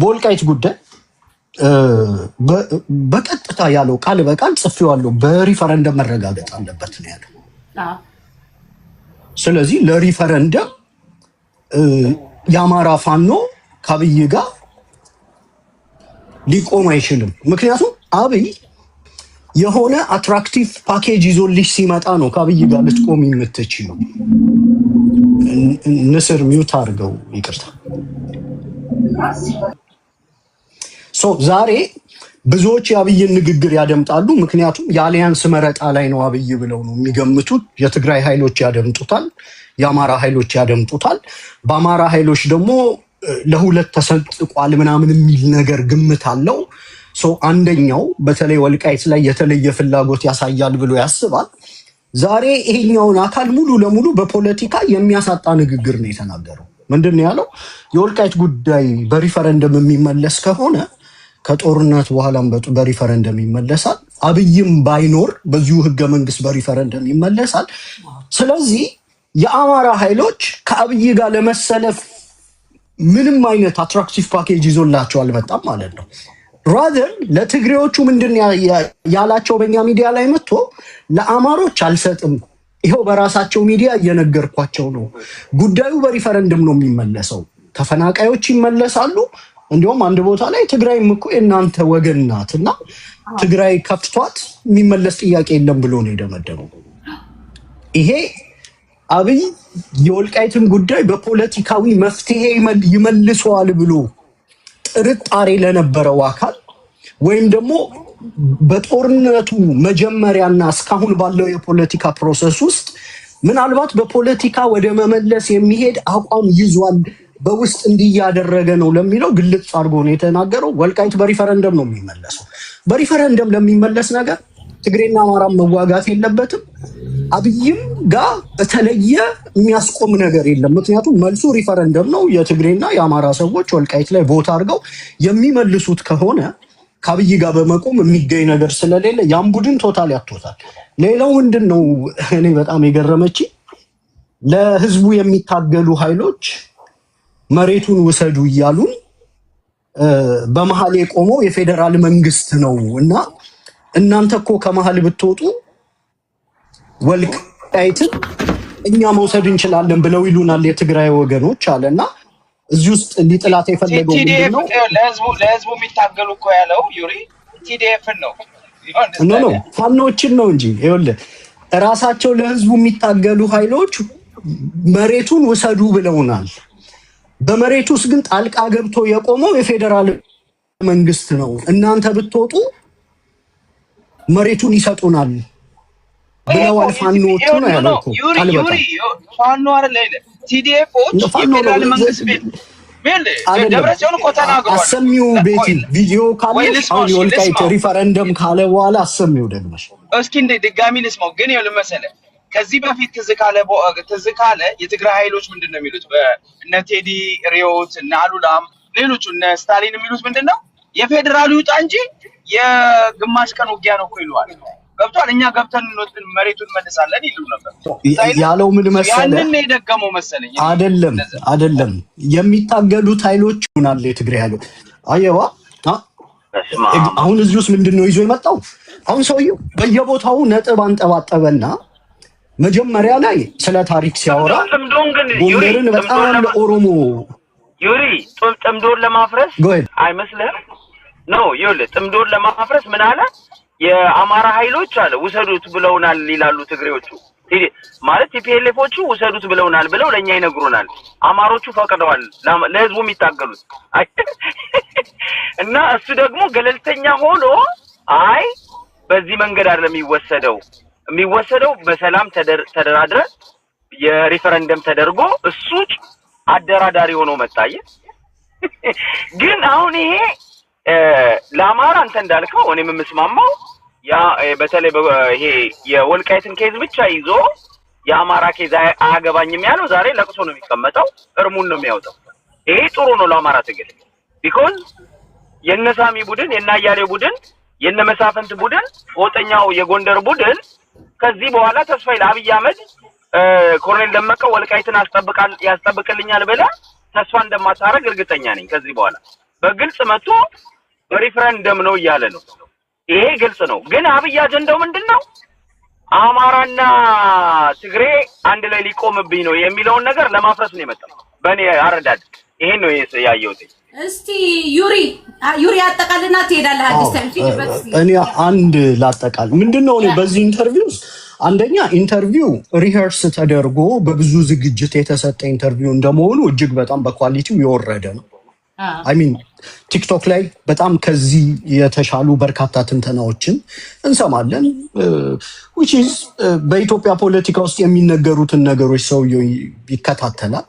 በወልቃይት ጉዳይ በቀጥታ ያለው ቃል በቃል ጽፌዋለሁ። በሪፈረንደም መረጋገጥ አለበት ነው ያለው። ስለዚህ ለሪፈረንደም የአማራ ፋኖ ከአብይ ጋር ሊቆም አይችልም። ምክንያቱም አብይ የሆነ አትራክቲቭ ፓኬጅ ይዞልሽ ሲመጣ ነው ከአብይ ጋር ልትቆም የምትችይው። ንስር ሚውት አድርገው ይቅርታ። ዛሬ ብዙዎች የአብይን ንግግር ያደምጣሉ። ምክንያቱም የአሊያንስ መረጣ ላይ ነው አብይ ብለው ነው የሚገምቱት። የትግራይ ኃይሎች ያደምጡታል፣ የአማራ ኃይሎች ያደምጡታል። በአማራ ኃይሎች ደግሞ ለሁለት ተሰንጥቋል ምናምን የሚል ነገር ግምት አለው። አንደኛው በተለይ ወልቃይት ላይ የተለየ ፍላጎት ያሳያል ብሎ ያስባል። ዛሬ ይሄኛውን አካል ሙሉ ለሙሉ በፖለቲካ የሚያሳጣ ንግግር ነው የተናገረው። ምንድን ነው ያለው? የወልቃይት ጉዳይ በሪፈረንደም የሚመለስ ከሆነ ከጦርነት በኋላም በሪፈረንደም ይመለሳል። አብይም ባይኖር በዚሁ ህገ መንግስት በሪፈረንደም ይመለሳል። ስለዚህ የአማራ ኃይሎች ከአብይ ጋር ለመሰለፍ ምንም አይነት አትራክቲቭ ፓኬጅ ይዞላቸው አልመጣም ማለት ነው። ራዘር ለትግሬዎቹ ምንድን ያላቸው በእኛ ሚዲያ ላይ መጥቶ ለአማሮች አልሰጥም፣ ይኸው በራሳቸው ሚዲያ እየነገርኳቸው ነው፣ ጉዳዩ በሪፈረንደም ነው የሚመለሰው፣ ተፈናቃዮች ይመለሳሉ። እንዲሁም አንድ ቦታ ላይ ትግራይም እኮ የእናንተ ወገን ናት እና ትግራይ ከፍቷት የሚመለስ ጥያቄ የለም ብሎ ነው የደመደመው። ይሄ አብይ የወልቃይትን ጉዳይ በፖለቲካዊ መፍትሄ ይመልሰዋል ብሎ ጥርጣሬ ለነበረው አካል ወይም ደግሞ በጦርነቱ መጀመሪያና እስካሁን ባለው የፖለቲካ ፕሮሰስ ውስጥ ምናልባት በፖለቲካ ወደ መመለስ የሚሄድ አቋም ይዟል፣ በውስጥ እንዲያደረገ ነው ለሚለው ግልጽ አድርጎ ነው የተናገረው። ወልቃይት በሪፈረንደም ነው የሚመለሰው። በሪፈረንደም ለሚመለስ ነገር ትግሬና አማራ መዋጋት የለበትም። አብይም ጋር የተለየ የሚያስቆም ነገር የለም። ምክንያቱም መልሱ ሪፈረንደም ነው። የትግሬና የአማራ ሰዎች ወልቃይት ላይ ቦት አድርገው የሚመልሱት ከሆነ ከአብይ ጋር በመቆም የሚገኝ ነገር ስለሌለ ያን ቡድን ቶታል ያቶታል። ሌላው ምንድን ነው እኔ በጣም የገረመች ለህዝቡ የሚታገሉ ኃይሎች መሬቱን ውሰዱ እያሉን በመሀል የቆመው የፌዴራል መንግስት ነው እና እናንተ እኮ ከመሀል ብትወጡ ወልቃይትን እኛ መውሰድ እንችላለን ብለው ይሉናል የትግራይ ወገኖች አለና እዚህ ውስጥ ሊጥላት የፈለገው ምንድነው? ለህዝቡ የሚታገሉ እኮ ያለው ዩሪ ቲዲኤፍ ነው ኖ ፋኖችን ነው እንጂ ይኸውልህ ራሳቸው ለህዝቡ የሚታገሉ ኃይሎች መሬቱን ውሰዱ ብለውናል። በመሬቱ ውስጥ ግን ጣልቃ ገብቶ የቆመው የፌዴራል መንግስት ነው። እናንተ ብትወጡ መሬቱን ይሰጡናል ብለዋል ፋኖቹ ነው ያለው እኮ ዩሪ ፋኖ አይደለ ቲዲኤፎች የፌዴራል መንግስት ደብረጽዮን እኮ ተናግሯል። አሰሚው ቤቲ ቪዲዮ ካለ አሁን የወልቃይት ሪፈረንደም ካለ በኋላ አሰሚው ደግመሽ እስኪ እንደ ድጋሚ ልስማው። ግን ይኸውልህ መሰለህ ከዚህ በፊት ትዝ ካለ የትግራይ ኃይሎች ምንድነው የሚሉት በእነ ቴዲ ሪዮት እና አሉላም ሌሎቹ እነ ስታሊን የሚሉት ምንድነው የፌዴራሉ ይውጣ እንጂ የግማሽ ቀን ውጊያ ነው እኮ ይሉዋል። ገብቷል። እኛ ገብተን እንወጥን መሬቱን መልሳለን ይሉ ነበር ያለው ምን መሰለህ ያንን የደገመው መሰለኝ አይደለም የሚታገሉት ኃይሎች ሆናል የትግራይ ኃይሎች አየዋ። አሁን እዚህ ውስጥ ምንድነው ይዞ የመጣው? አሁን ሰውየው በየቦታው ነጥብ አንጠባጠበና መጀመሪያ ላይ ስለ ታሪክ ሲያወራ ጎንደርን በጣም ለኦሮሞ ዩሪ ጥምዶን ለማፍረስ አይመስልህም? ነው ይኸውልህ ጥምዶን ለማፍረስ ምን አለ የአማራ ኃይሎች አለ ውሰዱት ብለውናል ይላሉ ትግሬዎቹ። ማለት ቲፒኤልኤፎቹ ውሰዱት ብለውናል ብለው ለኛ ይነግሩናል። አማሮቹ ፈቅደዋል ለህዝቡ የሚታገሉት እና እሱ ደግሞ ገለልተኛ ሆኖ አይ በዚህ መንገድ አይደለም የሚወሰደው በሰላም ተደራድረ የሪፈረንደም ተደርጎ እሱ አደራዳሪ ሆኖ መጣየ። ግን አሁን ይሄ ለአማራ አንተ እንዳልከው እኔም የምስማማው ያ በተለይ ይሄ የወልቃይትን ኬዝ ብቻ ይዞ የአማራ ኬዝ አያገባኝም ያለው ዛሬ ለቅሶ ነው የሚቀመጠው፣ እርሙን ነው የሚያወጣው። ይሄ ጥሩ ነው ለአማራ ትግል። ቢኮዝ የነሳሚ ቡድን የናያሌው ቡድን የነመሳፈንት ቡድን ወጠኛው የጎንደር ቡድን ከዚህ በኋላ ተስፋዬ ለአብይ አህመድ ኮሎኔል ደመቀ ወልቃይትን ያስጠብቅልኛል ብለህ ተስፋ እንደማታረግ እርግጠኛ ነኝ። ከዚህ በኋላ በግልጽ መጥቶ ሪፈረንደም ነው እያለ ነው። ይሄ ግልጽ ነው። ግን አብይ አጀንዳው ምንድነው? አማራና ትግሬ አንድ ላይ ሊቆምብኝ ነው የሚለውን ነገር ለማፍረስ ነው የመጣው። በእኔ አረዳድ ይሄን ነው ያየሁት። እስቲ ዩሪ አጠቃልና ትሄዳለህ። አዲስ ታይም ፊድበት እኔ አንድ ላጠቃል ምንድነው እኔ በዚህ ኢንተርቪው አንደኛ ኢንተርቪው ሪሄርስ ተደርጎ በብዙ ዝግጅት የተሰጠ ኢንተርቪው እንደመሆኑ እጅግ በጣም በኳሊቲው የወረደ ነው። አይ ሚን ቲክቶክ ላይ በጣም ከዚህ የተሻሉ በርካታ ትንተናዎችን እንሰማለን which is በኢትዮጵያ ፖለቲካ ውስጥ የሚነገሩትን ነገሮች ሰው ይከታተላል።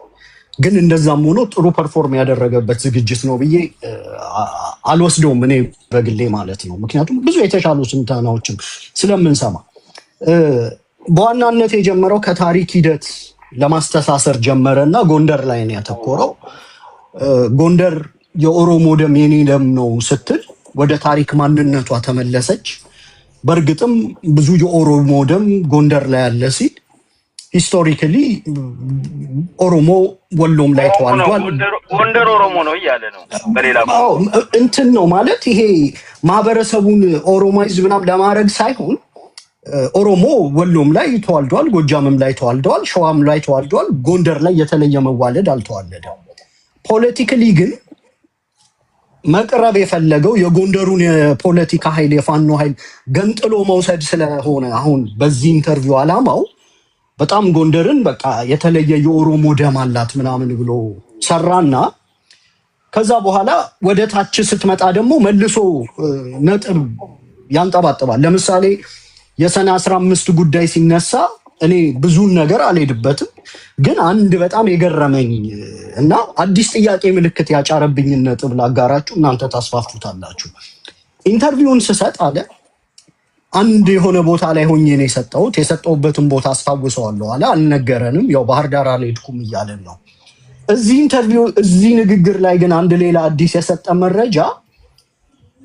ግን እንደዛም ሆኖ ጥሩ ፐርፎርም ያደረገበት ዝግጅት ነው ብዬ አልወስደውም እኔ በግሌ ማለት ነው። ምክንያቱም ብዙ የተሻሉ ትንተናዎችን ስለምንሰማ በዋናነት የጀመረው ከታሪክ ሂደት ለማስተሳሰር ጀመረና ጎንደር ላይ ነው ያተኮረው። ጎንደር የኦሮሞ ደም የኔ ደም ነው ስትል ወደ ታሪክ ማንነቷ ተመለሰች። በእርግጥም ብዙ የኦሮሞ ደም ጎንደር ላይ ያለ ሲል ሂስቶሪካሊ ኦሮሞ ወሎም ላይ ተዋልዷል። ጎንደር ኦሮሞ ነው እያለ ነው። በሌላ እንትን ነው ማለት ይሄ ማህበረሰቡን ኦሮማይዝ ምናምን ለማድረግ ሳይሆን ኦሮሞ ወሎም ላይ ተዋልዷል፣ ጎጃምም ላይ ተዋልዷል፣ ሸዋም ላይ ተዋልዷል። ጎንደር ላይ የተለየ መዋለድ አልተዋለደም። ፖለቲካሊ ግን መቅረብ የፈለገው የጎንደሩን የፖለቲካ ኃይል የፋኖ ኃይል ገንጥሎ መውሰድ ስለሆነ አሁን በዚህ ኢንተርቪው አላማው በጣም ጎንደርን በቃ የተለየ የኦሮሞ ደም አላት ምናምን ብሎ ሰራና ከዛ በኋላ ወደ ታች ስትመጣ ደግሞ መልሶ ነጥብ ያንጠባጥባል። ለምሳሌ የሰኔ 15 ጉዳይ ሲነሳ እኔ ብዙን ነገር አልሄድበትም፣ ግን አንድ በጣም የገረመኝ እና አዲስ ጥያቄ ምልክት ያጫረብኝ ነጥብ ላጋራችሁ፣ እናንተ ታስፋፍቱታላችሁ። ኢንተርቪውን ስሰጥ አለ አንድ የሆነ ቦታ ላይ ሆኜ ነው የሰጠሁበትን ቦታ አስታውሰዋለሁ አለ። አልነገረንም፣ ያው ባህር ዳር አልሄድኩም እያለን ነው። እዚህ ኢንተርቪው እዚህ ንግግር ላይ ግን አንድ ሌላ አዲስ የሰጠ መረጃ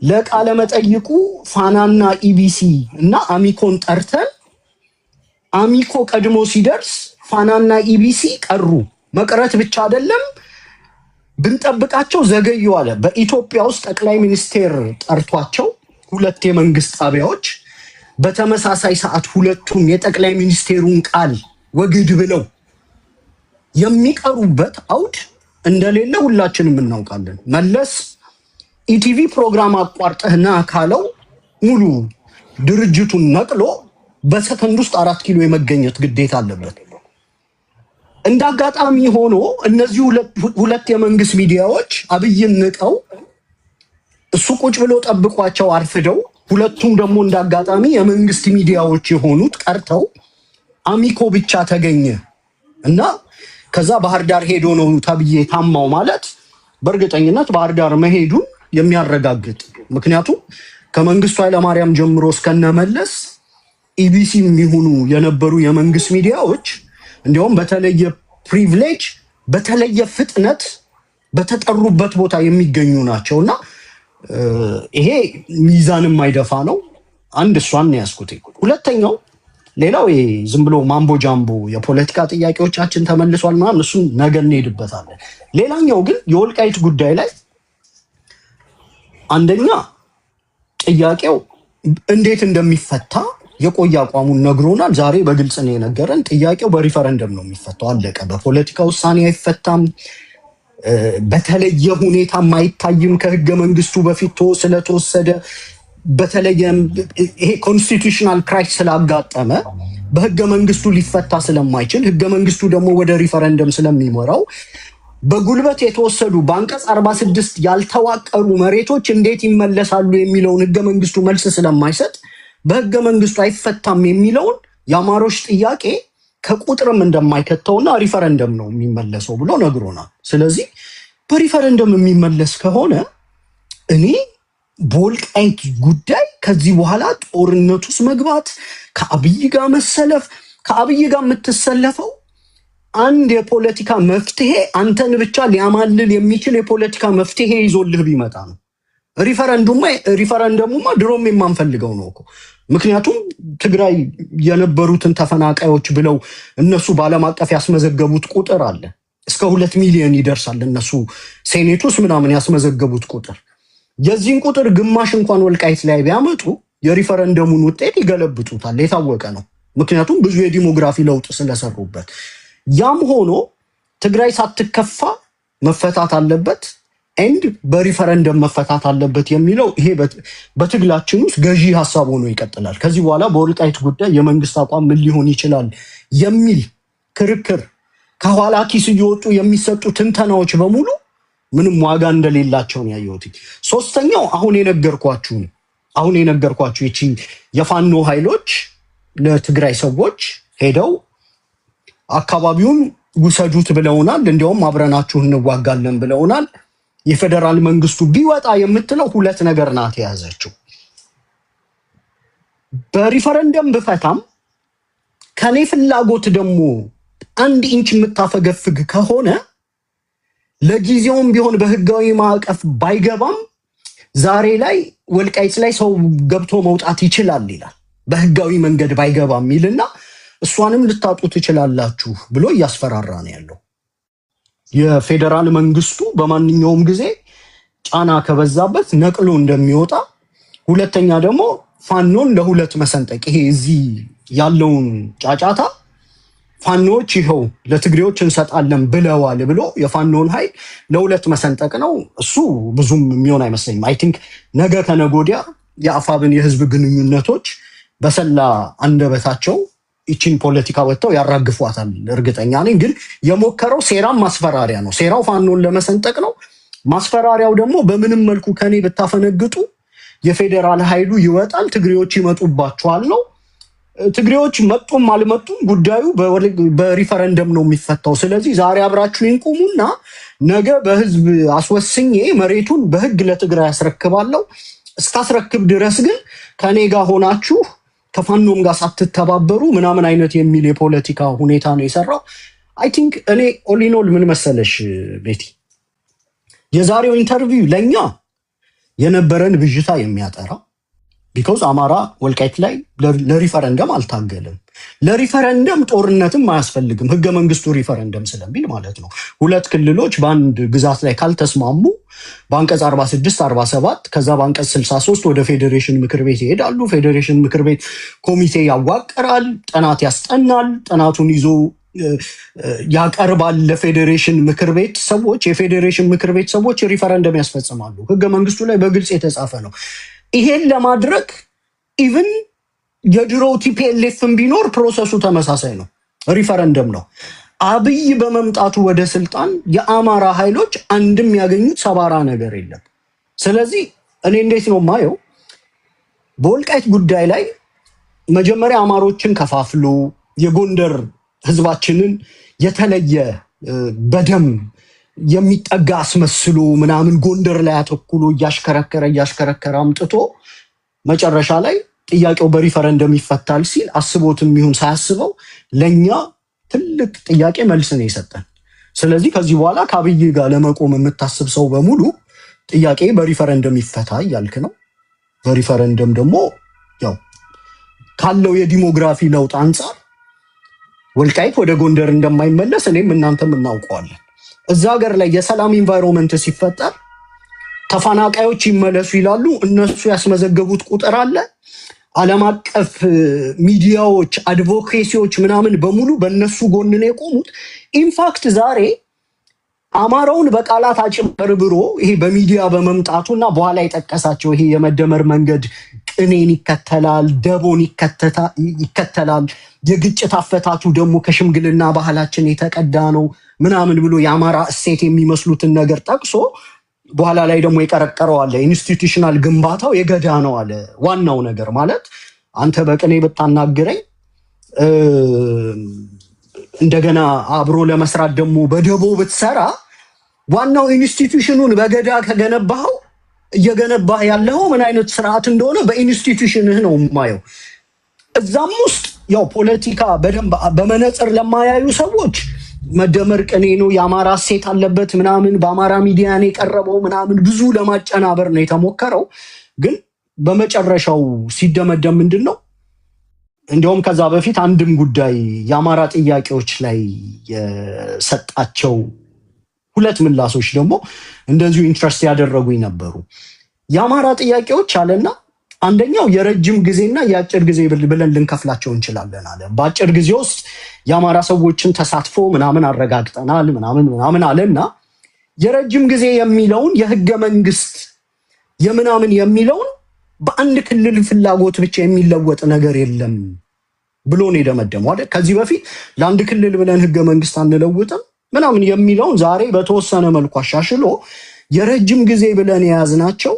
ለቃለ መጠይቁ ፋናና ኢቢሲ እና አሚኮን ጠርተን አሚኮ ቀድሞ ሲደርስ ፋናና ኢቢሲ ቀሩ። መቅረት ብቻ አይደለም ብንጠብቃቸው ዘገዩ አለ። በኢትዮጵያ ውስጥ ጠቅላይ ሚኒስቴር ጠርቷቸው ሁለት የመንግስት ጣቢያዎች በተመሳሳይ ሰዓት ሁለቱም የጠቅላይ ሚኒስቴሩን ቃል ወግድ ብለው የሚቀሩበት አውድ እንደሌለ ሁላችንም እናውቃለን። መለስ ኢቲቪ ፕሮግራም አቋርጠህና ካለው ሙሉ ድርጅቱን ነቅሎ በሰከንድ ውስጥ 4 ኪሎ የመገኘት ግዴታ አለበት። እንዳጋጣሚ ሆኖ እነዚህ ሁለት የመንግስት ሚዲያዎች አብይን ንቀው እሱ ቁጭ ብሎ ጠብቋቸው አርፍደው ሁለቱም ደግሞ እንዳጋጣሚ የመንግስት ሚዲያዎች የሆኑት ቀርተው አሚኮ ብቻ ተገኘ እና ከዛ ባህር ዳር ሄዶ ነው ተብዬ ታማው ማለት በእርግጠኝነት ባህር ዳር መሄዱን የሚያረጋግጥ ምክንያቱም ከመንግስቱ ኃይለማርያም ጀምሮ እስከነመለስ ኢቢሲ የሚሆኑ የነበሩ የመንግስት ሚዲያዎች እንዲያውም በተለየ ፕሪቪሌጅ በተለየ ፍጥነት በተጠሩበት ቦታ የሚገኙ ናቸውና ይሄ ሚዛንም ማይደፋ ነው። አንድ እሷን ያስኩት። ሁለተኛው ሌላው ዝም ብሎ ማምቦ ጃምቦ የፖለቲካ ጥያቄዎቻችን ተመልሷል ማለት እሱን ነገ እንሄድበታለን። ሌላኛው ግን የወልቃይት ጉዳይ ላይ አንደኛ ጥያቄው እንዴት እንደሚፈታ የቆየ አቋሙን ነግሮናል። ዛሬ በግልጽ ነው የነገረን። ጥያቄው በሪፈረንደም ነው የሚፈታው፣ አለቀ። በፖለቲካ ውሳኔ አይፈታም። በተለየ ሁኔታ ማይታይም ከህገ መንግስቱ በፊት ስለተወሰደ በተለየ ይሄ ኮንስቲቱሽናል ክራይሲስ ስላጋጠመ በህገ መንግስቱ ሊፈታ ስለማይችል ህገ መንግስቱ ደግሞ ወደ ሪፈረንደም ስለሚመራው በጉልበት የተወሰዱ በአንቀጽ 46 ያልተዋቀሩ መሬቶች እንዴት ይመለሳሉ የሚለውን ህገ መንግስቱ መልስ ስለማይሰጥ በህገ መንግስቱ አይፈታም የሚለውን የአማሮች ጥያቄ ከቁጥርም እንደማይከተውና ሪፈረንደም ነው የሚመለሰው ብሎ ነግሮናል። ስለዚህ በሪፈረንደም የሚመለስ ከሆነ እኔ በወልቃይት ጉዳይ ከዚህ በኋላ ጦርነት ውስጥ መግባት ከአብይ ጋር መሰለፍ ከአብይ ጋር የምትሰለፈው አንድ የፖለቲካ መፍትሄ አንተን ብቻ ሊያማልል የሚችል የፖለቲካ መፍትሄ ይዞልህ ቢመጣ ነው። ሪፈረንደሙማ ድሮም የማንፈልገው ነው እኮ። ምክንያቱም ትግራይ የነበሩትን ተፈናቃዮች ብለው እነሱ በዓለም አቀፍ ያስመዘገቡት ቁጥር አለ። እስከ 2 ሚሊዮን ይደርሳል እነሱ ሴኔት ውስጥ ምናምን ያስመዘገቡት ቁጥር። የዚህን ቁጥር ግማሽ እንኳን ወልቃይት ላይ ቢያመጡ የሪፈረንደሙን ውጤት ይገለብጡታል፣ የታወቀ ነው። ምክንያቱም ብዙ የዲሞግራፊ ለውጥ ስለሰሩበት። ያም ሆኖ ትግራይ ሳትከፋ መፈታት አለበት ኤንድ በሪፈረንደም መፈታት አለበት የሚለው ይሄ በትግላችን ውስጥ ገዢ ሀሳብ ሆኖ ይቀጥላል። ከዚህ በኋላ በወልቃይት ጉዳይ የመንግስት አቋም ምን ሊሆን ይችላል የሚል ክርክር ከኋላ ኪስ እየወጡ የሚሰጡ ትንተናዎች በሙሉ ምንም ዋጋ እንደሌላቸው ነው ያየሁት። ሶስተኛው አሁን የነገርኳችሁ ይቺ የፋኖ ኃይሎች ለትግራይ ሰዎች ሄደው አካባቢውን ውሰዱት ብለውናል፣ እንዲያውም አብረናችሁ እንዋጋለን ብለውናል። የፌደራል መንግስቱ ቢወጣ የምትለው 2 ነገር ናት የያዘችው። በሪፈረንደም ብፈታም ከኔ ፍላጎት ደግሞ 1 ኢንች የምታፈገፍግ ከሆነ ለጊዜውም ቢሆን በህጋዊ ማዕቀፍ ባይገባም ዛሬ ላይ ወልቃይት ላይ ሰው ገብቶ መውጣት ይችላል ይላል። በህጋዊ መንገድ ባይገባም ይልና እሷንም ልታጡ ትችላላችሁ ብሎ እያስፈራራ ነው ያለው። የፌደራል መንግስቱ በማንኛውም ጊዜ ጫና ከበዛበት ነቅሎ እንደሚወጣ፣ ሁለተኛ ደግሞ ፋኖን ለ2 መሰንጠቅ፣ ይሄ እዚህ ያለውን ጫጫታ ፋኖች ይኸው ለትግሬዎች እንሰጣለን ብለዋል ብሎ የፋኖን ኃይል ለ2 መሰንጠቅ ነው። እሱ ብዙም የሚሆን አይመስለኝም። አይ ቲንክ ነገ ከነገ ወዲያ የአፋብን የህዝብ ግንኙነቶች በሰላ አንደበታቸው ይቺን ፖለቲካ ወጥተው ያራግፏታል እርግጠኛ ነኝ። ግን የሞከረው ሴራም ማስፈራሪያ ነው። ሴራው ፋኖን ለመሰንጠቅ ነው። ማስፈራሪያው ደግሞ በምንም መልኩ ከኔ ብታፈነግጡ የፌዴራል ኃይሉ ይወጣል፣ ትግሬዎች ይመጡባቸዋል ነው። ትግሬዎች መጡም አልመጡም ጉዳዩ በሪፈረንደም ነው የሚፈታው። ስለዚህ ዛሬ አብራችሁ ይንቁሙና ነገ በህዝብ አስወስኜ መሬቱን በህግ ለትግራይ ያስረክባለሁ። እስካስረክብ ድረስ ግን ከኔ ጋር ሆናችሁ ከፋኖም ጋር ሳትተባበሩ ምናምን አይነት የሚል የፖለቲካ ሁኔታ ነው የሰራው። አይ ቲንክ እኔ ኦሊኖል ምን መሰለሽ ቤቲ፣ የዛሬው ኢንተርቪው ለኛ የነበረን ብዥታ የሚያጠራ ቢኮዝ አማራ ወልቃይት ላይ ለሪፈረንደም አልታገለም። ለሪፈረንደም ጦርነትም አያስፈልግም፣ ህገ መንግስቱ ሪፈረንደም ስለሚል ማለት ነው። 2 ክልሎች በአንድ ግዛት ላይ ካልተስማሙ በአንቀጽ 46 47 ከዛ በአንቀጽ 63 ወደ ፌዴሬሽን ምክር ቤት ይሄዳሉ። ፌዴሬሽን ምክር ቤት ኮሚቴ ያዋቅራል፣ ጥናት ያስጠናል፣ ጥናቱን ይዞ ያቀርባል ለፌዴሬሽን ምክር ቤት ሰዎች። የፌዴሬሽን ምክር ቤት ሰዎች ሪፈረንደም ያስፈጽማሉ። ህገ መንግስቱ ላይ በግልጽ የተጻፈ ነው። ይሄን ለማድረግ ኢቭን የድሮው ቲፒኤልኤፍም ቢኖር ፕሮሰሱ ተመሳሳይ ነው፣ ሪፈረንደም ነው። አብይ በመምጣቱ ወደ ስልጣን የአማራ ኃይሎች አንድም ያገኙት ሰባራ ነገር የለም። ስለዚህ እኔ እንዴት ነው ማየው፣ በወልቃይት ጉዳይ ላይ መጀመሪያ አማሮችን ከፋፍሎ የጎንደር ህዝባችንን የተለየ በደም የሚጠጋ አስመስሎ ምናምን ጎንደር ላይ አተኩሎ እያሽከረከረ አምጥቶ መጨረሻ ላይ ጥያቄው በሪፈረንደም ይፈታል ሲል አስቦትም ይሁን ሳያስበው ለኛ ትልቅ ጥያቄ መልስ ነው የሰጠን። ስለዚህ ከዚህ በኋላ ከአብይ ጋር ለመቆም የምታስብ ሰው በሙሉ ጥያቄ በሪፈረንደም ይፈታ እያልክ ነው። በሪፈረንደም ደግሞ ያው ካለው የዲሞግራፊ ለውጥ አንጻር ወልቃይት ወደ ጎንደር እንደማይመለስ እኔም እናንተም እናውቀዋለን። እዛ ሀገር ላይ የሰላም ኢንቫይሮንመንት ሲፈጠር ተፈናቃዮች ይመለሱ ይላሉ። እነሱ ያስመዘገቡት ቁጥር አለ። ዓለም አቀፍ ሚዲያዎች፣ አድቮኬሲዎች ምናምን በሙሉ በእነሱ ጎን ነው የቆሙት። ኢንፋክት ዛሬ አማራውን በቃላት አጭበርብሮ ይሄ በሚዲያ በመምጣቱና በኋላ የጠቀሳቸው ይሄ የመደመር መንገድ ቅኔን ይከተላል፣ ደቦን ይከተላል፣ የግጭት አፈታቱ ደግሞ ከሽምግልና ባህላችን የተቀዳ ነው ምናምን ብሎ የአማራ እሴት የሚመስሉትን ነገር ጠቅሶ በኋላ ላይ ደግሞ የቀረቀረው አለ። ኢንስቲትዩሽናል ግንባታው የገዳ ነው አለ። ዋናው ነገር ማለት አንተ በቅኔ ብታናግረኝ እንደገና አብሮ ለመስራት ደግሞ በደቦ ብትሰራ ዋናው ኢንስቲትዩሽኑን በገዳ ከገነባኸው እየገነባህ ያለው ምን አይነት ስርዓት እንደሆነ በኢንስቲትዩሽንህ ነው የማየው። እዛም ውስጥ ያው ፖለቲካ በደንብ በመነጽር ለማያዩ ሰዎች መደመር ቅኔ ነው፣ የአማራ ሴት አለበት ምናምን፣ በአማራ ሚዲያ ነው የቀረበው ምናምን ብዙ ለማጨናበር ነው የተሞከረው። ግን በመጨረሻው ሲደመደም ምንድነው እንዲያውም ከዛ በፊት አንድም ጉዳይ የአማራ ጥያቄዎች ላይ የሰጣቸው ሁለት ምላሾች ደግሞ እንደዚሁ ኢንትረስት ያደረጉኝ ነበሩ። የአማራ ጥያቄዎች አለና አንደኛው የረጅም ጊዜና የአጭር ጊዜ ብለን ልንከፍላቸው እንችላለን አለ። በአጭር ጊዜ ውስጥ የአማራ ሰዎችን ተሳትፎ ምናምን አረጋግጠናል ምናምን አለና የረጅም ጊዜ የሚለውን የህገ መንግስት የምናምን የሚለውን በአንድ ክልል ፍላጎት ብቻ የሚለወጥ ነገር የለም ብሎ ነው የደመደመው አይደል? ከዚህ በፊት ለአንድ ክልል ብለን ህገ መንግስት አንለውጥም ምናምን የሚለውን ዛሬ በተወሰነ መልኩ አሻሽሎ የረጅም ጊዜ ብለን የያዝናቸው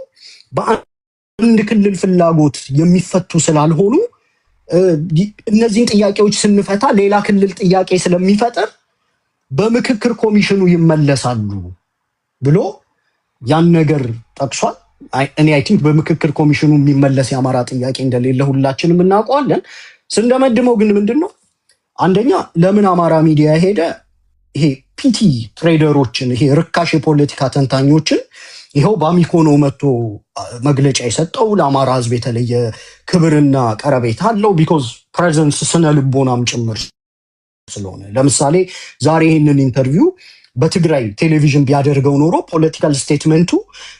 በአንድ ክልል ፍላጎት የሚፈቱ ስላልሆኑ እነዚህን ጥያቄዎች ስንፈታ ሌላ ክልል ጥያቄ ስለሚፈጠር በምክክር ኮሚሽኑ ይመለሳሉ ብሎ ያን ነገር ጠቅሷል። እኔ አይ ቲንክ በምክክር ኮሚሽኑ የሚመለስ የአማራ ጥያቄ እንደሌለ ሁላችንም እናውቀዋለን። ስንደመድመው ግን ምንድነው አንደኛ ለምን አማራ ሚዲያ ሄደ? ይሄ ፒቲ ትሬደሮችን ይሄ ርካሽ የፖለቲካ ተንታኞችን ይሄው በአሚኮኖ መጥቶ መግለጫ የሰጠው ለአማራ ህዝብ የተለየ ክብርና ቀረቤታ አለው። ቢኮዝ ፕሬዘንስ ስነ ልቦናም ጭምር ስለሆነ ለምሳሌ ዛሬ ይህንን ኢንተርቪው በትግራይ ቴሌቪዥን ቢያደርገው ኖሮ ፖለቲካል ስቴትመንቱ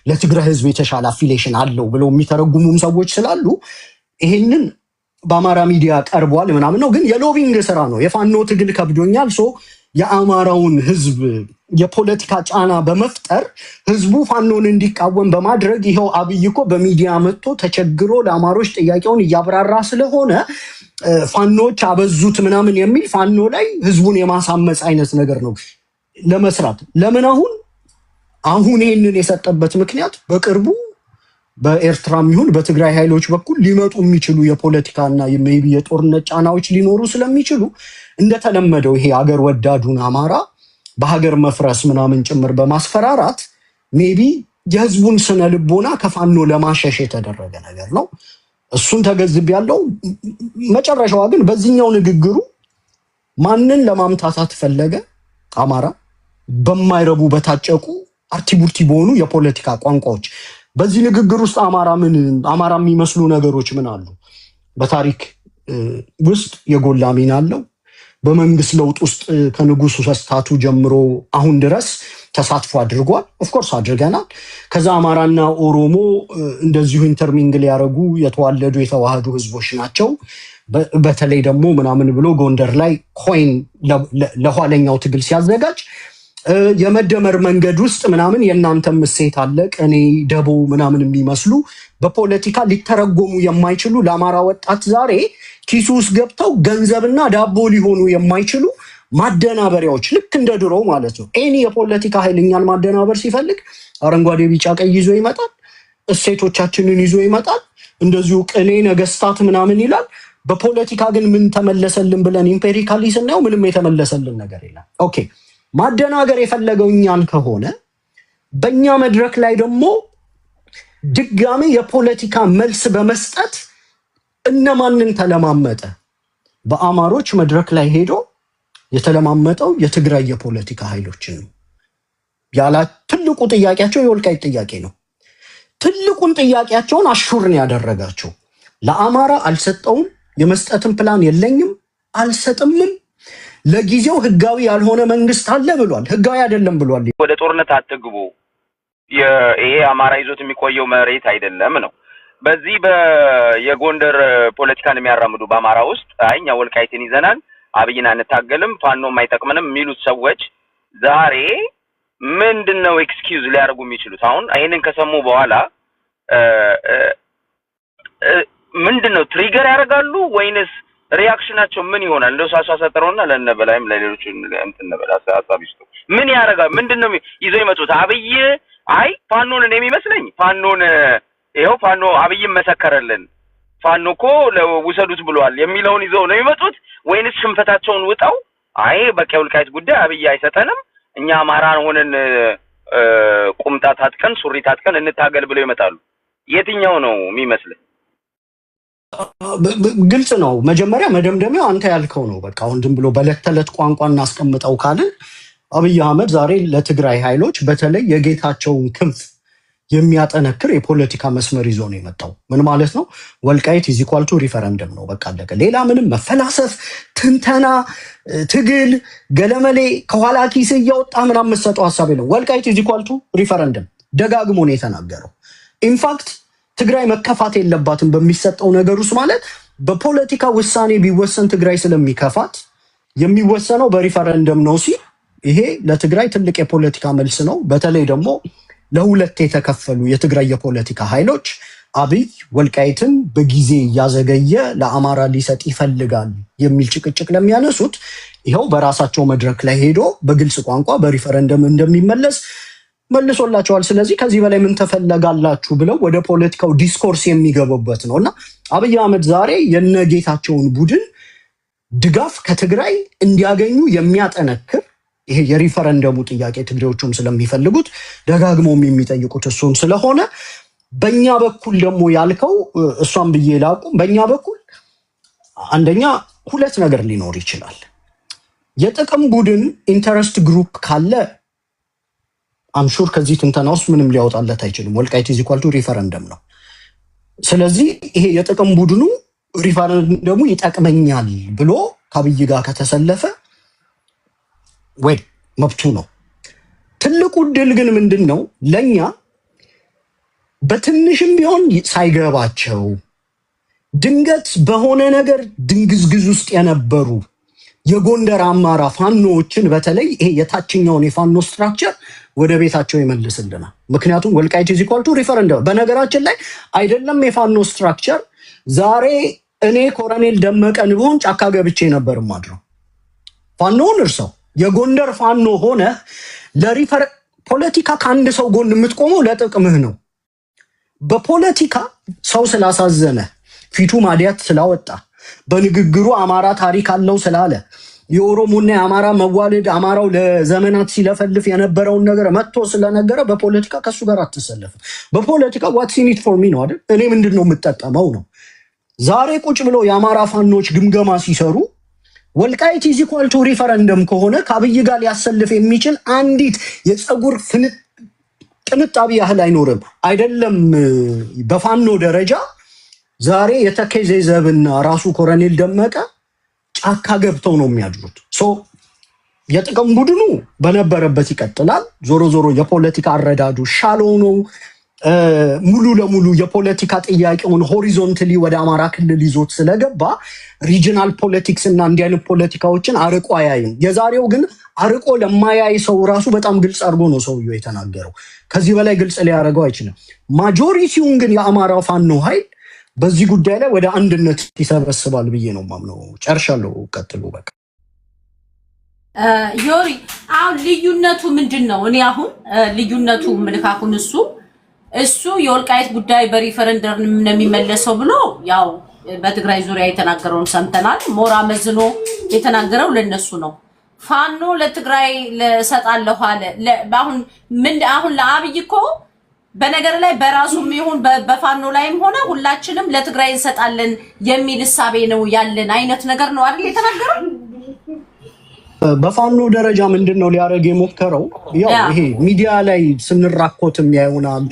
ለትግራይ ህዝብ የተሻለ አፊሌሽን አለው ብለው የሚተረጉሙም ሰዎች ስላሉ ይሄንን በአማራ ሚዲያ ቀርቧል ምናምን ነው። ግን የሎቢንግ ስራ ነው። የፋኖ ትግል ከብዶኛል ሶ የአማራውን ህዝብ የፖለቲካ ጫና በመፍጠር ህዝቡ ፋኖን እንዲቃወም በማድረግ ይሄው አብይ እኮ በሚዲያ መጥቶ ተቸግሮ ለአማሮች ጥያቄውን እያብራራ ስለሆነ ፋኖች አበዙት ምናምን የሚል ፋኖ ላይ ህዝቡን የማሳመጽ አይነት ነገር ነው ለመስራት። ለምን አሁን ይህንን የሰጠበት ምክንያት በቅርቡ በኤርትራም ይሁን በትግራይ ኃይሎች በኩል ሊመጡ የሚችሉ የፖለቲካና ሜይቢ የጦርነት ጫናዎች ሊኖሩ ስለሚችሉ እንደተለመደው ይሄ ሀገር ወዳዱን አማራ በሀገር መፍረስ ምናምን ጭምር በማስፈራራት ሜይቢ የህዝቡን ስነ ልቦና ከፋኖ ለማሸሽ የተደረገ ነገር ነው። እሱን ተገዝብ ያለው መጨረሻዋ ግን በዚህኛው ንግግሩ ማንን ለማምታታት ፈለገ? አማራ በማይረቡ በታጨቁ አርቲቡርቲ በሆኑ የፖለቲካ ቋንቋዎች በዚህ ንግግር ውስጥ አማራ የሚመስሉ ነገሮች ምን አሉ? በታሪክ ውስጥ የጎላ ሚና አለው። በመንግስት ለውጥ ውስጥ ከንጉሱ ሰስታቱ ጀምሮ አሁን ድረስ ተሳትፎ አድርጓል። ኦፍኮርስ አድርገናል። ከዛ አማራና ኦሮሞ እንደዚሁ ኢንተርሚንግል ያደረጉ የተዋለዱ የተዋሃዱ ህዝቦች ናቸው። በተለይ ደግሞ ምናምን ብሎ ጎንደር ላይ ኮይን ለኋለኛው ትግል ሲያዘጋጅ የመደመር መንገድ ውስጥ ምናምን የእናንተም እሴት አለ ቅኔ ደቦ ምናምን የሚመስሉ በፖለቲካ ሊተረጎሙ የማይችሉ ለአማራ ወጣት ዛሬ ኪሱ ውስጥ ገብተው ገንዘብና ዳቦ ሊሆኑ የማይችሉ ማደናበሪያዎች ልክ እንደ ድሮ ማለት ነው። ኤኒ የፖለቲካ ኃይልኛን ማደናበር ሲፈልግ አረንጓዴ ቢጫ ቀይ ይዞ ይመጣል። እሴቶቻችንን ይዞ ይመጣል። እንደዚሁ ቅኔ ነገስታት ምናምን ይላል። በፖለቲካ ግን ምን ተመለሰልን ብለን ኢምፔሪካሊ ስናየው ምንም የተመለሰልን ነገር የለም። ኦኬ ማደናገር የፈለገው እኛን ከሆነ በእኛ መድረክ ላይ ደግሞ ድጋሚ የፖለቲካ መልስ በመስጠት እነማንን ተለማመጠ? በአማሮች መድረክ ላይ ሄዶ የተለማመጠው የትግራይ የፖለቲካ ኃይሎችን ነው። ያላ ትልቁ ጥያቄያቸው የወልቃይት ጥያቄ ነው። ትልቁን ጥያቄያቸውን አሹርን ያደረጋቸው ለአማራ አልሰጠውም፣ የመስጠትም ፕላን የለኝም፣ አልሰጥምም፣ ለጊዜው ህጋዊ ያልሆነ መንግስት አለ ብሏል። ህጋዊ አይደለም ብሏል። ወደ ጦርነት አትግቡ፣ ይሄ አማራ ይዞት የሚቆየው መሬት አይደለም ነው። በዚህ የጎንደር ፖለቲካን የሚያራምዱ በአማራ ውስጥ አይኛ ወልቃይትን ይዘናል፣ አብይን አንታገልም፣ ፋኖም አይጠቅምንም የሚሉት ሰዎች ዛሬ ምንድነው ኤክስኪውዝ ሊያደርጉ የሚችሉት? አሁን ይሄንን ከሰሙ በኋላ ምንድነው ትሪገር ያደርጋሉ ወይንስ ሪአክሽናቸው ምን ይሆናል? እንደው ሳሳሰጠረውና ለነበላይም ለሌሎች እንትን ነበላ ሀሳቢስቱ ምን ያደርጋል? ምንድነው ይዞ ይመጡት? አብይ አይ ፋኖን እኔ የሚመስለኝ ፋኖን ይሄው ፋኖ አብይም መሰከረልን ፋኖ እኮ ለውሰዱት ብሏል የሚለውን ይዘው ነው የሚመጡት ወይንስ ሽንፈታቸውን ውጣው አይ በቃ ወልቃይት ጉዳይ አብይ አይሰጠንም እኛ አማራን ሆነን ቁምጣ ታጥቀን ሱሪ ታጥቀን እንታገል ብለው ይመጣሉ? የትኛው ነው የሚመስል? ግልጽ ነው። መጀመሪያ መደምደሚያው አንተ ያልከው ነው። በቃ አሁን ዝም ብሎ በዕለት ተዕለት ቋንቋ እናስቀምጠው ካልን አብይ አህመድ ዛሬ ለትግራይ ኃይሎች በተለይ የጌታቸውን ክንፍ የሚያጠነክር የፖለቲካ መስመር ይዞ ነው የመጣው። ምን ማለት ነው? ወልቃይት ኢዝ ኢኳል ቱ ሪፈረንደም ነው። በቃ አለቀ። ሌላ ምንም መፈላሰፍ፣ ትንተና፣ ትግል፣ ገለመሌ ከኋላ ኪስ እያወጣ ምናምን የምትሰጠው ሀሳብ የለም። ወልቃይት ኢዝ ኢኳል ቱ ሪፈረንደም ደጋግሞ ነው የተናገረው። ኢንፋክት ትግራይ መከፋት የለባትም በሚሰጠው ነገር ውስጥ ማለት በፖለቲካ ውሳኔ ቢወሰን ትግራይ ስለሚከፋት የሚወሰነው በሪፈረንደም ነው ሲል ይሄ ለትግራይ ትልቅ የፖለቲካ መልስ ነው። በተለይ ደግሞ ለሁለት የተከፈሉ የትግራይ የፖለቲካ ኃይሎች አብይ ወልቃይትን በጊዜ እያዘገየ ለአማራ ሊሰጥ ይፈልጋል የሚል ጭቅጭቅ ለሚያነሱት ይኸው በራሳቸው መድረክ ላይ ሄዶ በግልጽ ቋንቋ በሪፈረንደም እንደሚመለስ መልሶላቸዋል። ስለዚህ ከዚህ በላይ ምን ተፈለጋላችሁ ብለው ወደ ፖለቲካው ዲስኮርስ የሚገቡበት ነው እና አብይ አህመድ ዛሬ የነጌታቸውን ቡድን ድጋፍ ከትግራይ እንዲያገኙ የሚያጠነክር ይሄ የሪፈረንደሙ ጥያቄ ትግሬዎቹም ስለሚፈልጉት ደጋግሞም የሚጠይቁት እሱም ስለሆነ በእኛ በኩል ደግሞ ያልከው እሷም ብዬ ላቁም። በእኛ በኩል አንደኛ ሁለት ነገር ሊኖር ይችላል። የጥቅም ቡድን ኢንተረስት ግሩፕ ካለ አምሹር ከዚህ ትንተና ውስጥ ምንም ሊያወጣለት አይችልም። ወልቃይት ኢዝ ኢኳል ቱ ሪፈረንደም ነው። ስለዚህ ይሄ የጥቅም ቡድኑ ሪፈረንደሙ ይጠቅመኛል ብሎ ከአብይ ጋር ከተሰለፈ ወይ መብቱ ነው። ትልቁ ድል ግን ምንድን ነው? ለኛ በትንሽም ቢሆን ሳይገባቸው ድንገት በሆነ ነገር ድንግዝግዝ ውስጥ የነበሩ የጎንደር አማራ ፋኖዎችን በተለይ ይሄ የታችኛውን የፋኖ ስትራክቸር ወደ ቤታቸው ይመልስልናል። ምክንያቱም ወልቃይት ኢዝ ኢኳል ቱ ሪፈረንደም። በነገራችን ላይ አይደለም የፋኖ ስትራክቸር፣ ዛሬ እኔ ኮሎኔል ደመቀን ብሆን ጫካ ገብቼ ነበር ማድረው። ፋኖውን እርሰው የጎንደር ፋኖ ሆነ ፖለቲካ ከአንድ ሰው ጎን የምትቆመው ለጥቅምህ ነው። በፖለቲካ ሰው ስላሳዘነ ፊቱ ማዲያት ስላወጣ በንግግሩ አማራ ታሪክ አለው ስላለ የኦሮሞና የአማራ መዋለድ አማራው ለዘመናት ሲለፈልፍ የነበረውን ነገር መጥቶ ስለነገረ በፖለቲካ ከሱ ጋር አትሰለፍም። በፖለቲካ ዋትስ ኢን ኢት ፎር ሚ ነው አይደል? እኔ ምንድነው የምጠቀመው ነው። ዛሬ ቁጭ ብለው የአማራ ፋኖች ግምገማ ሲሰሩ ወልቃይት ኢዝ ኢኳል ቱ ሪፈረንደም ከሆነ ከአብይ ጋር ሊያሰልፍ የሚችል አንዲት የፀጉር ቅንጣቢ ያህል አይኖርም። አይደለም በፋኖ ደረጃ ዛሬ የተከዜ ዘብና ራሱ ኮሎኔል ደመቀ ጫካ ገብተው ነው የሚያድሩት። የጥቅም ቡድኑ በነበረበት ይቀጥላል። ዞሮ ዞሮ የፖለቲካ አረዳዱ ሻሎ ነው። ሙሉ ለሙሉ የፖለቲካ ጥያቄውን ሆሪዞንታሊ ወደ አማራ ክልል ይዞት ስለገባ ሪጂናል ፖለቲክስ እና እንዲህ አይነት ፖለቲካዎችን አርቆ አያይም። የዛሬው ግን አርቆ ለማያይ ሰው ራሱ በጣም ግልጽ አድርጎ ነው ሰውየው የተናገረው። ከዚህ በላይ ግልጽ ሊያደርገው አይችልም። ማጆሪቲውን ግን የአማራው ፋኖ ኃይል በዚህ ጉዳይ ላይ ወደ አንድነት ይሰበስባል ብዬ ነው ማምነው። ጨርሻለሁ። ቀጥሉ በቃ። ዮሪ አሁን ልዩነቱ ምንድን ነው? እኔ አሁን ልዩነቱ ምልካኩን እሱ የወልቃይት ጉዳይ በሪፈረንደም ነው የሚመለሰው ብሎ ያው በትግራይ ዙሪያ የተናገረውን ሰምተናል። ሞራ መዝኖ የተናገረው ለነሱ ነው። ፋኖ ለትግራይ ለሰጣለሁ አለ። አሁን ለአብይ እኮ በነገር ላይ በራሱም ይሁን በፋኖ ላይም ሆነ ሁላችንም ለትግራይ እንሰጣለን የሚል እሳቤ ነው ያለን አይነት ነገር ነው አይደል የተናገረው። በፋኖ ደረጃ ምንድነው ሊያደርግ የሞከረው? ያው ይሄ ሚዲያ ላይ ስንራኮትም ያዩናል።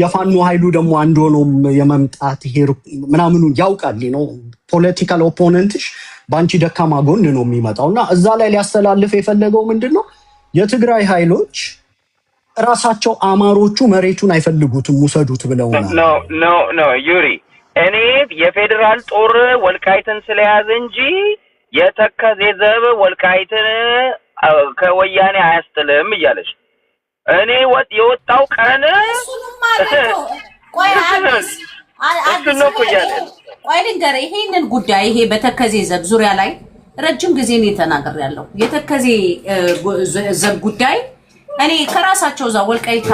የፋኖ ኃይሉ ደግሞ አንድ ሆኖም የመምጣት ይሄ ምናምኑ ያውቃል ነው። ፖለቲካል ኦፖነንትሽ በአንቺ ደካማ ጎን ነው የሚመጣውና እዛ ላይ ሊያስተላልፍ የፈለገው ምንድነው የትግራይ ኃይሎች ራሳቸው አማሮቹ መሬቱን አይፈልጉትም ውሰዱት ብለውናል። ኖ ዩሪ፣ እኔ የፌዴራል ጦር ወልቃይትን ስለያዘ እንጂ የተከዜ ዘብ ወልቃይትን ከወያኔ አያስጥልም እያለች እኔ የወጣው ቀን ቆይ ልንገርህ ይሄንን ጉዳይ ይሄ በተከዜ ዘብ ዙሪያ ላይ ረጅም ጊዜ ነው ተናግሬያለሁ። የተከዜ ዘብ ጉዳይ እኔ ከራሳቸው ዛ ወልቃይት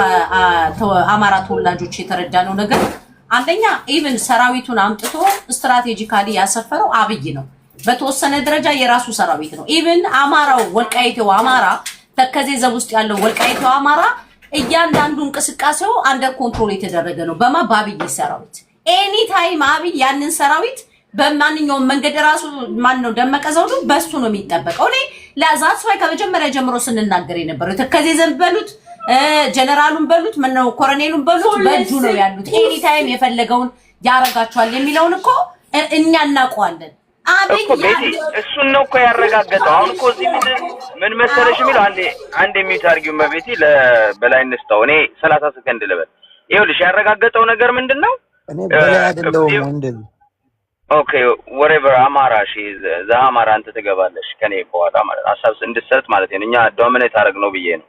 አማራ ተወላጆች የተረዳነው ነገር አንደኛ ኢቭን ሰራዊቱን አምጥቶ ስትራቴጂካሊ ያሰፈረው አብይ ነው። በተወሰነ ደረጃ የራሱ ሰራዊት ነው። ኢቭን አማራው ወልቃይቴው አማራ ተከዜ ዘብ ውስጥ ያለው ወልቃይቴው አማራ እያንዳንዱ እንቅስቃሴው አንደር ኮንትሮል የተደረገ ነው በአብይ ሰራዊት። ኤኒ ታይም አብይ ያንን ሰራዊት በማንኛውም መንገድ ራሱ ማን ነው ደመቀ ዘውዱ በሱ ነው የሚጠበቀው። እኔ ለዛት ወይ ከመጀመሪያ ጀምሮ ስንናገር የነበረው ተከዜ ዘብ በሉት ጀነራሉን በሉት ምነው ኮሎኔሉን በሉት በእጁ ነው ያሉት። ኤኒ ታይም የፈለገውን ያረጋቸዋል የሚለውን እኮ እኛ እናውቀዋለን። አብይ እሱን ነው እኮ ያረጋገጠው። አሁን እኮ እዚህ ምን መሰለሽ የሚለው አንድ የሚዩት አርጊው መቤቴ ለበላይ እንስታው እኔ 30 ሰከንድ ልበል። ይኸውልሽ ያረጋገጠው ነገር ምንድነው? እኔ በላይ አይደለሁም ወንድም። ኦኬ ወሬቨር አማራ አማራ አንተ ትገባለሽ ከኔ በኋላ ማለት ሐሳብ እንድትሰጥ ማለት ነው። እኛ ዶሚኔት አደረግ ነው ብዬ ነው።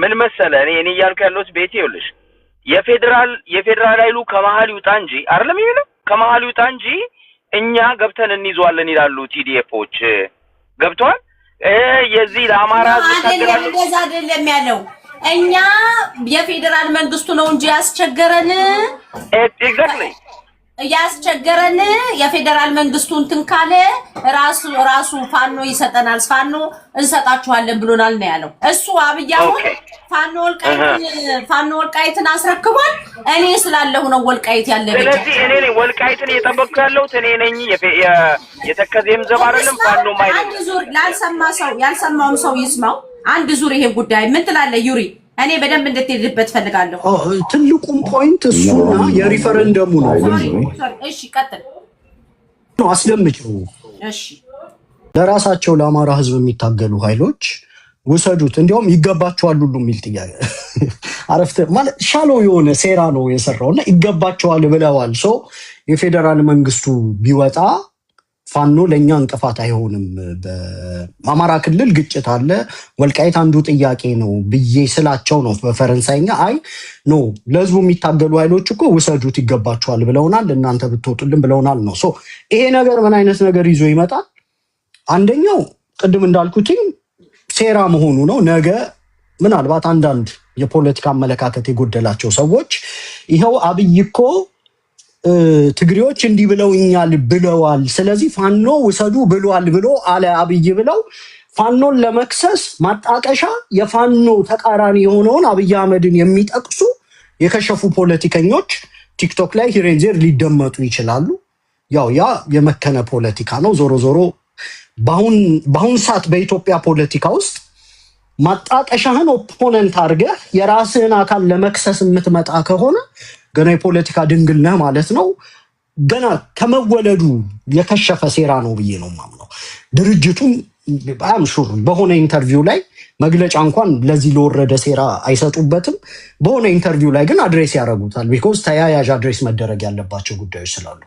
ምን መሰለ እኔ እያልኩ ያለሁት ቤቴ ይኸውልሽ የፌደራል ኃይሉ ከመሀል ይውጣ እንጂ አይደለም የሚለው ከመሀል ይውጣ እንጂ እኛ ገብተን እንይዟለን ይላሉ ቲዲኤፎች። ገብቷል? የዚህ ለአማራ አይደለም ያለው እኛ የፌደራል መንግስቱ ነው እንጂ ያስቸገረን ኤግዛክትሊ ያስቸገረን የፌደራል መንግስቱ እንትን ካለ ራሱ ፋኖ ይሰጠናል፣ ፋኖ እንሰጣችኋለን ብሎናል ነው ያለው። እሱ አብይ አሁን ፋኖ ወልቃይትን አስረክቧል። እኔ ስላለሁ ነው ወልቃይት ያለበት። ስለዚህ እኔ ነኝ ወልቃይትን እየጠበቅኩ ያለሁት እኔ ነኝ። የተከዜም ዘብ አይደለም ፋኖ ማለት አንድ ዙር ያልሰማውም ሰው ይስማው። አንድ ዙር ይሄ ጉዳይ ምን ትላለህ ዩሪ? እኔ በደንብ እንድትሄድበት ፈልጋለሁ። ትልቁም ፖይንት እሱና የሪፈረንደሙ ነው። እሺ ቀጥል ነው አስደምጪው። እሺ ለራሳቸው ለአማራ ህዝብ የሚታገሉ ኃይሎች ውሰዱት፣ እንዲያውም ይገባቸዋል ሁሉ የሚል ጥያቄ አረፍተ ማለት ሻለው የሆነ ሴራ ነው የሰራውና ይገባቸዋል ብለዋል። ሶ የፌደራል መንግስቱ ቢወጣ ፋኖ ለኛ እንቅፋት አይሆንም። በአማራ ክልል ግጭት አለ፣ ወልቃይት አንዱ ጥያቄ ነው ብዬ ስላቸው ነው በፈረንሳይኛ አይ ኖ ለህዝቡ የሚታገሉ ኃይሎች እኮ ውሰዱት ይገባቸዋል ብለውናል፣ እናንተ ብትወጡልን ብለውናል ነው። ሶ ይሄ ነገር ምን አይነት ነገር ይዞ ይመጣል? አንደኛው ቅድም እንዳልኩትኝ ሴራ መሆኑ ነው። ነገ ምናልባት አንዳንድ የፖለቲካ አመለካከት የጎደላቸው ሰዎች ይኸው አብይ እኮ ትግሬዎች እንዲህ ብለውኛል ብለዋል፣ ስለዚህ ፋኖ ውሰዱ ብሏል ብሎ አለ አብይ ብለው ፋኖን ለመክሰስ ማጣቀሻ የፋኖ ተቃራኒ የሆነውን አብይ አህመድን የሚጠቅሱ የከሸፉ ፖለቲከኞች ቲክቶክ ላይ ሂሬንዜር ሊደመጡ ይችላሉ። ያው ያ የመከነ ፖለቲካ ነው። ዞሮ ዞሮ በአሁን ሰዓት በኢትዮጵያ ፖለቲካ ውስጥ ማጣቀሻህን ኦፖነንት አድርገህ የራስህን አካል ለመክሰስ የምትመጣ ከሆነ ገና የፖለቲካ ድንግል ነህ ማለት ነው። ገና ከመወለዱ የከሸፈ ሴራ ነው ብዬ ነው የማምነው። ድርጅቱም አምሹር በሆነ ኢንተርቪው ላይ መግለጫ እንኳን ለዚህ ለወረደ ሴራ አይሰጡበትም። በሆነ ኢንተርቪው ላይ ግን አድሬስ ያደርጉታል። ቢኮዝ ተያያዥ አድሬስ መደረግ ያለባቸው ጉዳዮች ስላሉ